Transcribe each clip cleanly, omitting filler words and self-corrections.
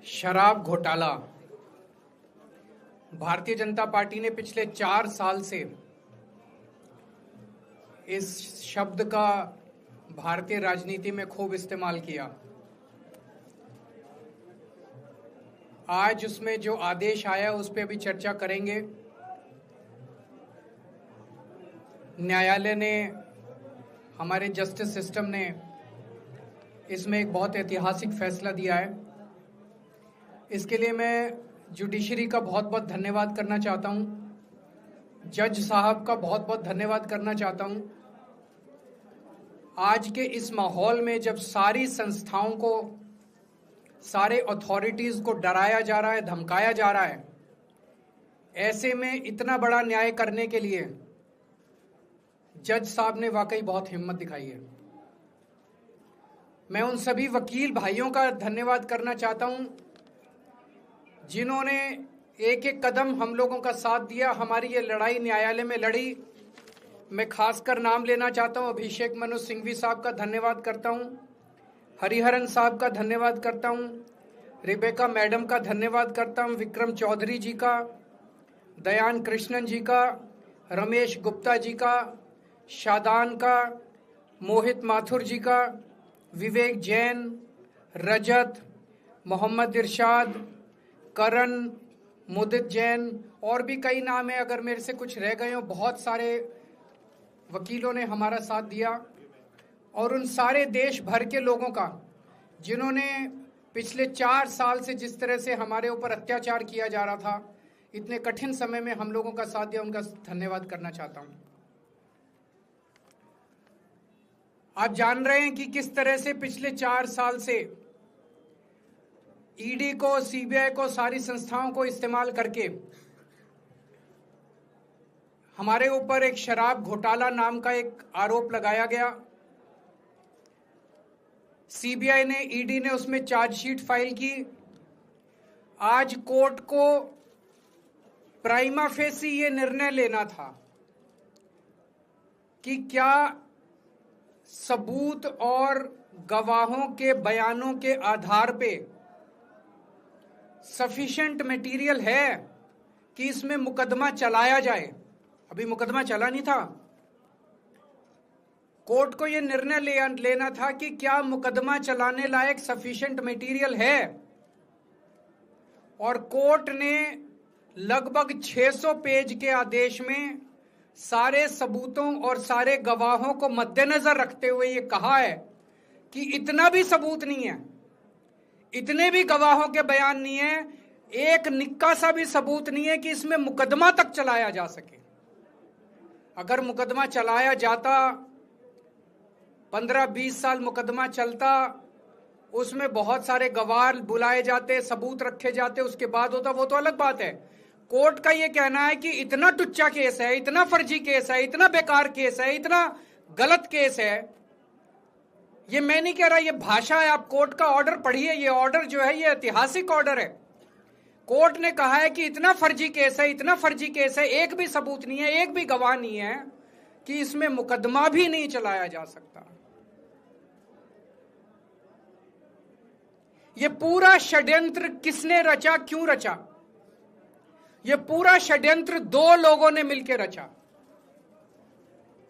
शराब घोटाला। भारतीय जनता पार्टी ने पिछले 4 साल से इस शब्द का भारतीय राजनीति में खूब इस्तेमाल किया। आज उसमें जो आदेश आया उस पर अभी चर्चा करेंगे। न्यायालय ने, हमारे जस्टिस सिस्टम ने इसमें एक बहुत ऐतिहासिक फैसला दिया है। इसके लिए मैं जुडिशरी का बहुत बहुत धन्यवाद करना चाहता हूं, जज साहब का बहुत बहुत धन्यवाद करना चाहता हूं। आज के इस माहौल में जब सारी संस्थाओं को, सारे अथॉरिटीज को डराया जा रहा है, धमकाया जा रहा है, ऐसे में इतना बड़ा न्याय करने के लिए जज साहब ने वाकई बहुत हिम्मत दिखाई है। मैं उन सभी वकील भाइयों का धन्यवाद करना चाहता हूं जिन्होंने एक एक कदम हम लोगों का साथ दिया, हमारी ये लड़ाई न्यायालय में लड़ी। मैं खासकर नाम लेना चाहता हूं, अभिषेक मनु सिंघवी साहब का धन्यवाद करता हूं, हरिहरन साहब का धन्यवाद करता हूं, रिबेका मैडम का धन्यवाद करता हूं, विक्रम चौधरी जी का, दयान कृष्णन जी का, रमेश गुप्ता जी का, शादान का, मोहित माथुर जी का, विवेक जैन, रजत, मोहम्मद इरशाद, करण, मुदित जैन, और भी कई नाम है, अगर मेरे से कुछ रह गए हो। बहुत सारे वकीलों ने हमारा साथ दिया, और उन सारे देश भर के लोगों का जिन्होंने पिछले 4 साल से जिस तरह से हमारे ऊपर अत्याचार किया जा रहा था, इतने कठिन समय में हम लोगों का साथ दिया, उनका धन्यवाद करना चाहता हूं। आप जान रहे हैं कि किस तरह से पिछले 4 साल से ईडी को, सीबीआई को, सारी संस्थाओं को इस्तेमाल करके हमारे ऊपर एक शराब घोटाला नाम का एक आरोप लगाया गया। सीबीआई ने, ईडी ने उसमें चार्जशीट फाइल की। आज कोर्ट को प्राइमा फेसी ये निर्णय लेना था कि क्या सबूत और गवाहों के बयानों के आधार पे सफिशिएंट मटेरियल है कि इसमें मुकदमा चलाया जाए। अभी मुकदमा चला नहीं था। कोर्ट को यह निर्णय लेना था कि क्या मुकदमा चलाने लायक सफिशिएंट मटेरियल है, और कोर्ट ने लगभग 600 पेज के आदेश में सारे सबूतों और सारे गवाहों को मद्देनजर रखते हुए ये कहा है कि इतना भी सबूत नहीं है, इतने भी गवाहों के बयान नहीं है, एक निक्का सा भी सबूत नहीं है कि इसमें मुकदमा तक चलाया जा सके। अगर मुकदमा चलाया जाता, 15-20 साल मुकदमा चलता, उसमें बहुत सारे गवाह बुलाए जाते, सबूत रखे जाते, उसके बाद होता, वो तो अलग बात है। कोर्ट का ये कहना है कि इतना टुच्चा केस है, इतना फर्जी केस है, इतना बेकार केस है, इतना गलत केस है। ये मैं नहीं कह रहा, ये भाषा है। आप कोर्ट का ऑर्डर पढ़िए। ये ऑर्डर जो है ये ऐतिहासिक ऑर्डर है। कोर्ट ने कहा है कि इतना फर्जी केस है, इतना फर्जी केस है, एक भी सबूत नहीं है, एक भी गवाह नहीं है कि इसमें मुकदमा भी नहीं चलाया जा सकता। ये पूरा षड्यंत्र किसने रचा, क्यों रचा? ये पूरा षड्यंत्र 2 लोगों ने मिलकर रचा,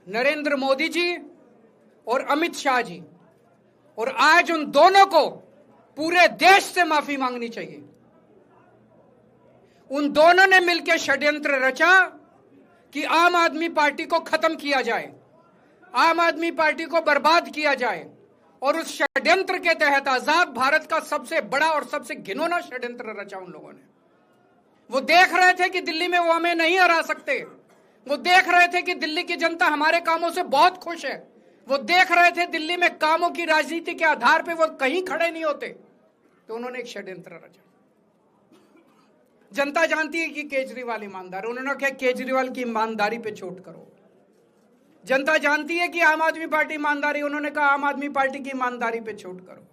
नरेंद्र मोदी जी और अमित शाह जी। और आज उन दोनों को पूरे देश से माफी मांगनी चाहिए। उन दोनों ने मिलकर षड्यंत्र रचा कि आम आदमी पार्टी को खत्म किया जाए, आम आदमी पार्टी को बर्बाद किया जाए, और उस षड्यंत्र के तहत आजाद भारत का सबसे बड़ा और सबसे घिनौना षड्यंत्र रचा उन लोगों ने। वो देख रहे थे कि दिल्ली में वो हमें नहीं हरा सकते। वो देख रहे थे कि दिल्ली की जनता हमारे कामों से बहुत खुश है। वो देख रहे थे दिल्ली में कामों की राजनीति के आधार पे वो कहीं खड़े नहीं होते, तो उन्होंने एक षड्यंत्र रचा। जनता जानती है कि केजरीवाल ईमानदार, उन्होंने कहा केजरीवाल की ईमानदारी पे चोट करो। जनता जानती है कि आम आदमी पार्टी ईमानदारी, उन्होंने कहा आम आदमी पार्टी की ईमानदारी पे चोट करो।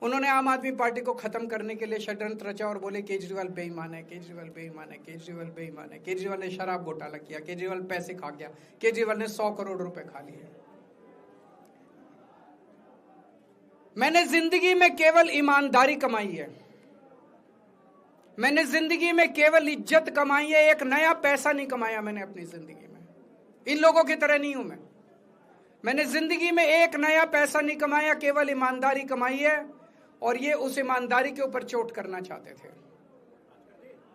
उन्होंने आम आदमी पार्टी को खत्म करने के लिए षड्यंत्र रचा और बोले केजरीवाल बेईमान है, केजरीवाल बेईमान है, केजरीवाल बेईमान है, केजरीवाल ने शराब घोटाला किया, केजरीवाल पैसे खा गया, केजरीवाल ने 100 करोड़ रुपए खा लिए। मैंने जिंदगी में केवल ईमानदारी कमाई है। मैंने जिंदगी में केवल इज्जत कमाई है, एक नया पैसा नहीं कमाया मैंने अपनी जिंदगी में। इन लोगों की तरह नहीं हूं मैं। मैंने जिंदगी में एक नया पैसा नहीं कमाया, केवल ईमानदारी कमाई है। और ये उस ईमानदारी के ऊपर चोट करना चाहते थे,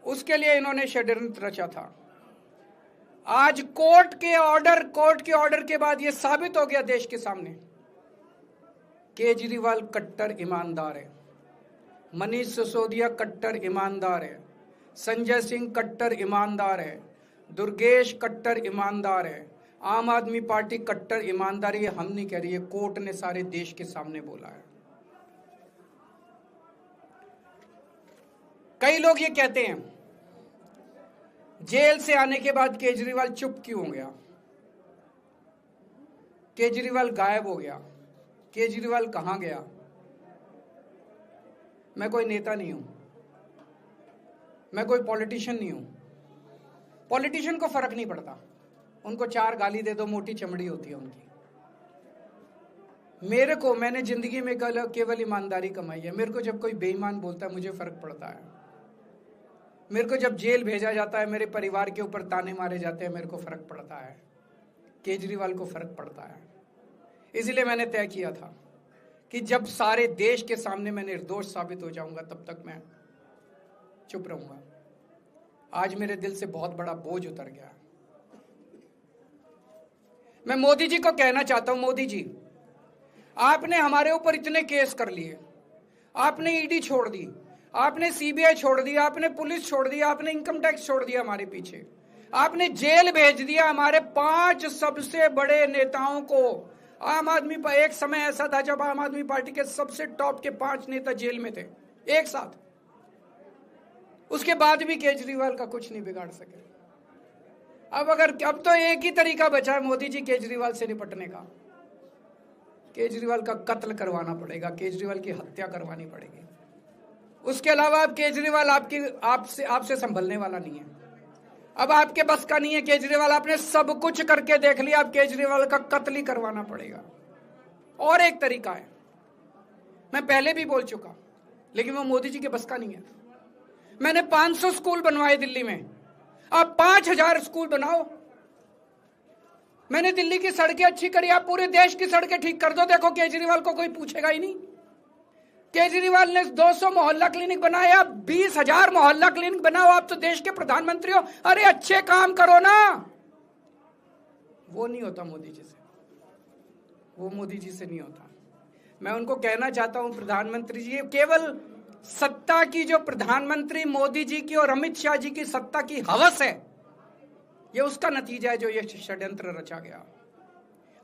उसके लिए इन्होंने षड्यंत्र रचा था। आज कोर्ट के ऑर्डर के बाद यह साबित हो गया देश के सामने, केजरीवाल कट्टर ईमानदार है, मनीष सिसोदिया कट्टर ईमानदार है, संजय सिंह कट्टर ईमानदार है, दुर्गेश कट्टर ईमानदार है, आम आदमी पार्टी कट्टर ईमानदारी है। हम नहीं कह रही है, कोर्ट ने सारे देश के सामने बोला है। कई लोग ये कहते हैं जेल से आने के बाद केजरीवाल चुप क्यों हो गया, केजरीवाल गायब हो गया, केजरीवाल कहां गया। मैं कोई नेता नहीं हूं, मैं कोई पॉलिटिशियन नहीं हूं। पॉलिटिशियन को फर्क नहीं पड़ता, उनको 4 गाली दे दो, मोटी चमड़ी होती है उनकी। मैंने जिंदगी में केवल ईमानदारी कमाई है। मेरे को जब कोई बेईमान बोलता है मुझे फर्क पड़ता है। मेरे को जब जेल भेजा जाता है, मेरे परिवार के ऊपर ताने मारे जाते हैं, मेरे को फर्क पड़ता है। केजरीवाल को फर्क पड़ता है। इसलिए मैंने तय किया था कि जब सारे देश के सामने मैं निर्दोष साबित हो जाऊंगा तब तक मैं चुप रहूंगा। आज मेरे दिल से बहुत बड़ा बोझ उतर गया। मैं मोदी जी को कहना चाहता हूं, मोदी जी, आपने हमारे ऊपर इतने केस कर लिए, आपने ईडी छोड़ दी, आपने सीबीआई छोड़ दिया, आपने पुलिस छोड़ दिया, आपने इनकम टैक्स छोड़ दिया हमारे पीछे, आपने जेल भेज दिया हमारे 5 सबसे बड़े नेताओं को। आम आदमी पर एक समय ऐसा था जब आम आदमी पार्टी के सबसे टॉप के 5 नेता जेल में थे एक साथ। उसके बाद भी केजरीवाल का कुछ नहीं बिगाड़ सके। अब तो एक ही तरीका बचा है मोदी जी केजरीवाल से निपटने का, केजरीवाल का कत्ल करवाना पड़ेगा, केजरीवाल की हत्या करवानी पड़ेगी। उसके अलावा अब केजरीवाल आपसे संभलने वाला नहीं है। अब आपके बस का नहीं है केजरीवाल, आपने सब कुछ करके देख लिया, अब केजरीवाल का कत्ल ही करवाना पड़ेगा। और एक तरीका है, मैं पहले भी बोल चुका, लेकिन वो मोदी जी के बस का नहीं है। मैंने 500 स्कूल बनवाए दिल्ली में, आप 5000 स्कूल बनाओ। मैंने दिल्ली की सड़कें अच्छी करी, आप पूरे देश की सड़कें ठीक कर दो, देखो केजरीवाल को कोई पूछेगा ही नहीं। केजरीवाल ने 200 मोहल्ला क्लिनिक बनाए, आप 20,000 मोहल्ला क्लिनिक बनाओ। आप तो देश के प्रधानमंत्री हो, अरे अच्छे काम करो ना। वो नहीं होता मोदी जी से, वो मोदी जी से नहीं होता। मैं उनको कहना चाहता हूं, प्रधानमंत्री जी, केवल सत्ता की जो प्रधानमंत्री मोदी जी की और अमित शाह जी की सत्ता की हवस है, ये उसका नतीजा है जो ये षड्यंत्र रचा गया।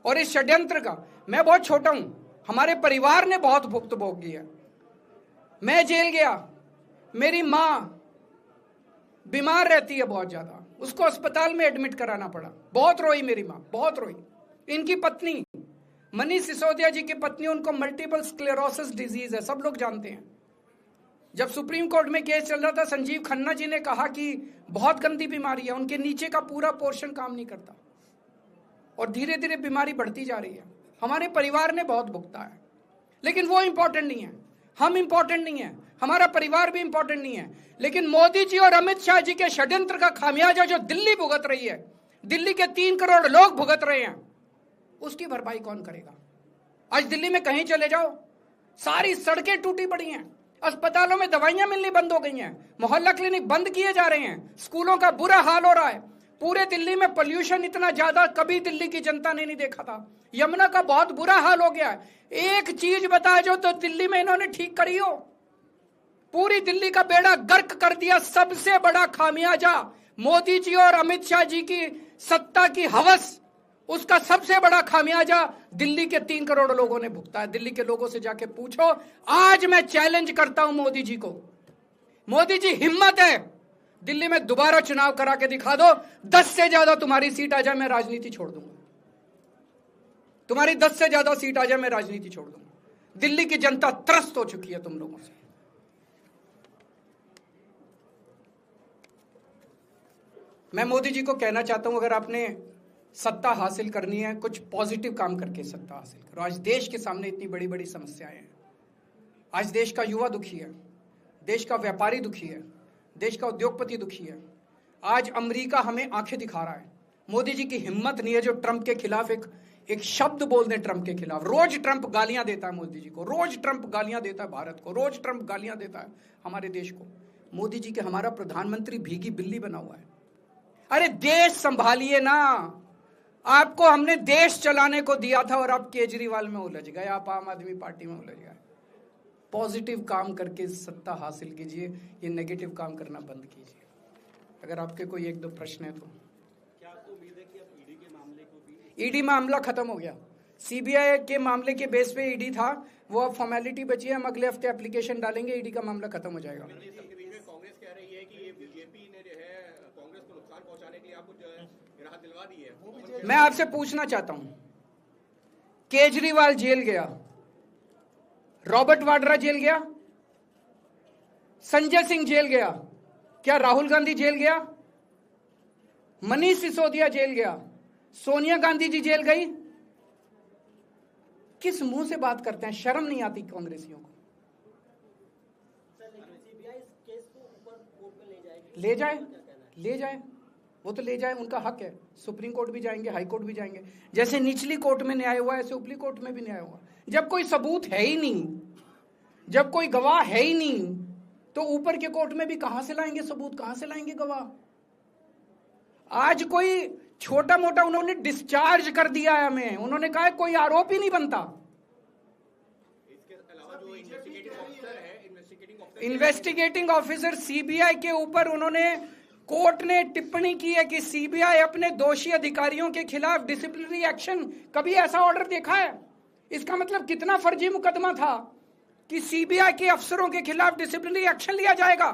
और इस षड्यंत्र का मैं बहुत छोटा हूं, हमारे परिवार ने बहुत भुगत भोगी है। मैं जेल गया, मेरी मां बीमार रहती है बहुत ज्यादा, उसको अस्पताल में एडमिट कराना पड़ा, बहुत रोई मेरी मां, बहुत रोई। इनकी पत्नी मनीष सिसोदिया जी की पत्नी, उनको मल्टीपल स्क्लेरोसिस डिजीज है, सब लोग जानते हैं। जब सुप्रीम कोर्ट में केस चल रहा था, संजीव खन्ना जी ने कहा कि बहुत गंदी बीमारी है, उनके नीचे का पूरा पोर्शन काम नहीं करता और धीरे धीरे बीमारी बढ़ती जा रही है। हमारे परिवार ने बहुत भुगता है, लेकिन वो इंपॉर्टेंट नहीं है, हम इंपॉर्टेंट नहीं है, हमारा परिवार भी इंपॉर्टेंट नहीं है। लेकिन मोदी जी और अमित शाह जी के षड्यंत्र का खामियाजा जो दिल्ली भुगत रही है, दिल्ली के 3 करोड़ लोग भुगत रहे हैं, उसकी भरपाई कौन करेगा। आज दिल्ली में कहीं चले जाओ, सारी सड़कें टूटी पड़ी हैं, अस्पतालों में दवाइयां मिलनी बंद हो गई हैं, मोहल्ला क्लिनिक बंद किए जा रहे हैं, स्कूलों का बुरा हाल हो रहा है। पूरे दिल्ली में पोल्यूशन इतना ज्यादा कभी दिल्ली की जनता ने नहीं देखा था। यमुना का बहुत बुरा हाल हो गया है। एक चीज बता जो तो दिल्ली में इन्होंने ठीक करी हो, पूरी दिल्ली का बेड़ा गर्क कर दिया। सबसे बड़ा खामियाजा मोदी जी और अमित शाह जी की सत्ता की हवस, उसका सबसे बड़ा खामियाजा दिल्ली के 3 करोड़ लोगों ने भुगता है। दिल्ली के लोगों से जाके पूछो। आज मैं चैलेंज करता हूं मोदी जी को, मोदी जी हिम्मत है दिल्ली में दोबारा चुनाव करा के दिखा दो, 10 से ज्यादा तुम्हारी सीट आ जाए, मैं राजनीति छोड़ दूंगा। तुम्हारी 10 से ज्यादा सीट आ जाए, मैं राजनीति छोड़ दूंगा। दिल्ली की जनता त्रस्त हो चुकी है तुम लोगों से। मैं मोदी जी को कहना चाहता हूं, अगर आपने सत्ता हासिल करनी है, कुछ पॉजिटिव काम करके सत्ता हासिल करो। आज देश के सामने इतनी बड़ी बड़ी समस्याएं हैं। आज देश का युवा दुखी है, देश का व्यापारी दुखी है, देश का उद्योगपति दुखी है। आज अमेरिका हमें आंखें दिखा रहा है। मोदी जी की हिम्मत नहीं है जो ट्रंप के खिलाफ एक शब्द बोल दें। ट्रंप के खिलाफ रोज ट्रंप गालियां देता है मोदी जी को, रोज ट्रंप गालियां देता है भारत को, रोज ट्रंप गालियां देता है हमारे देश को। मोदी जी के हमारा प्रधानमंत्री भीगी बिल्ली बना हुआ है। अरे देश संभालिए ना, आपको हमने देश चलाने को दिया था और आप केजरीवाल में उलझ गए, आप आम आदमी पार्टी में उलझ गए। पॉजिटिव काम करके सत्ता हासिल कीजिए, ये नेगेटिव काम करना बंद कीजिए। अगर आपके कोई एक दो प्रश्न है तो। क्या आपको उम्मीद है कि अब ईडी के मामले को भी? ईडी मामला खत्म हो गया। सीबीआई के मामले के बेस पे ईडी था, वो अब फॉर्मेलिटी बची है। हम अगले हफ्ते एप्लीकेशन डालेंगे, ईडी का मामला खत्म हो जाएगा। कांग्रेस कह रही है कि ये बीजेपी ने जो है कांग्रेस को नुकसान पहुंचाने के लिए आपको जो है राहत दिलवा दी है। मैं आपसे पूछना चाहता हूं, केजरीवाल जेल गया, रॉबर्ट वाड्रा जेल गया, संजय सिंह जेल गया, क्या राहुल गांधी जेल गया, मनीष सिसोदिया जेल गया, सोनिया गांधी जी जेल गई? किस मुंह से बात करते हैं? शर्म नहीं आती कांग्रेसियों को? ले जाए, वो तो ले जाए, उनका हक है। सुप्रीम कोर्ट भी जाएंगे, हाई कोर्ट भी जाएंगे। जैसे निचली कोर्ट में न्याय हुआ ऐसे ऊपरी कोर्ट में भी न्याय हुआ। जब कोई सबूत है ही नहीं, जब कोई गवाह है ही नहीं, तो ऊपर के कोर्ट में भी कहां से लाएंगे सबूत, कहां से लाएंगे गवाह? आज कोई छोटा मोटा उन्होंने डिस्चार्ज कर दिया है हमें, उन्होंने कहा कोई आरोप ही नहीं बनता। इसके अलावा जो इन्वेस्टिगेटिंग ऑफिसर सीबीआई के ऊपर उन्होंने, कोर्ट ने टिप्पणी की है कि सीबीआई अपने दोषी अधिकारियों के खिलाफ डिसिप्लिनरी एक्शन, कभी ऐसा ऑर्डर देखा है? इसका मतलब कितना फर्जी मुकदमा था कि सीबीआई के अफसरों के खिलाफ डिसिप्लिनरी एक्शन लिया जाएगा।